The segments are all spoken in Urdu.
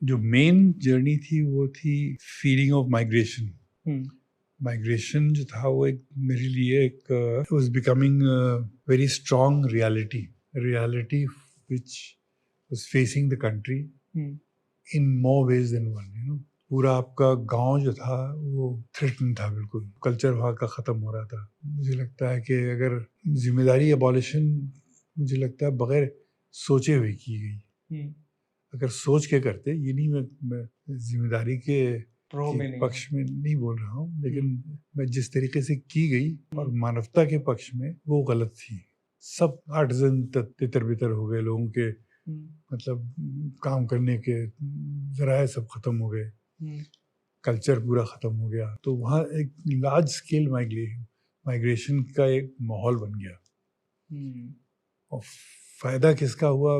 جو مین جرنی تھی وہ تھی فیلنگ آف مائگریشن. مائگریشن جو تھا وہ ایک میرے لیے ایک was becoming very strong reality which was facing the country in more ways than one. پورا آپ کا گاؤں جو تھا وہ تھریٹن تھا بالکل. کلچر وہاں کا ختم ہو رہا تھا. مجھے لگتا ہے کہ اگر ذمہ داری ابالیشن مجھے لگتا ہے بغیر سوچے ہوئے کی گئی. اگر سوچ کے کرتے، یہ نہیں میں ذمہ داری کے پکش میں نہیں بول رہا ہوں، لیکن میں جس طریقے سے کی گئی اور مانوتا کے پکش میں وہ غلط تھی. سب آرٹزن تتر بتر ہو گئے لوگوں کے، مطلب کام کرنے کے ذرائع سب ختم ہو گئے، کلچر پورا ختم ہو گیا. تو وہاں ایک لارج اسکیل مائگریشن کا ایک ماحول بن گیا. اور فائدہ کس کا ہوا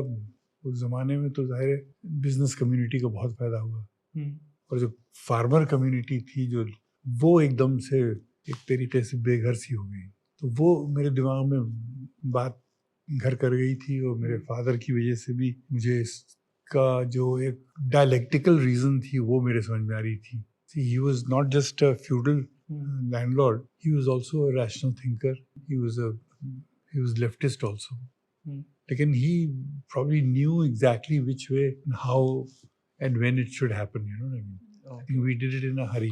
اس زمانے میں؟ تو ظاہر ہے بزنس کمیونٹی کو بہت فائدہ ہوا. اور جو فارمر کمیونٹی تھی جو وہ ایک دم سے ایک طریقے سے بے گھر سی ہو گئی. تو وہ میرے دماغ میں بات گھر کر گئی تھی، اور میرے فادر کی وجہ سے بھی مجھے اس کا جو ایک ڈائلیکٹیکل ریزن تھی وہ میرے سمجھ میں آ رہی تھی. He was not just a feudal landlord, he was also a rational thinker. He was leftist also. Lekin he probably knew exactly which way and how and when it should happen, you know what I mean? I think we did it in a hurry,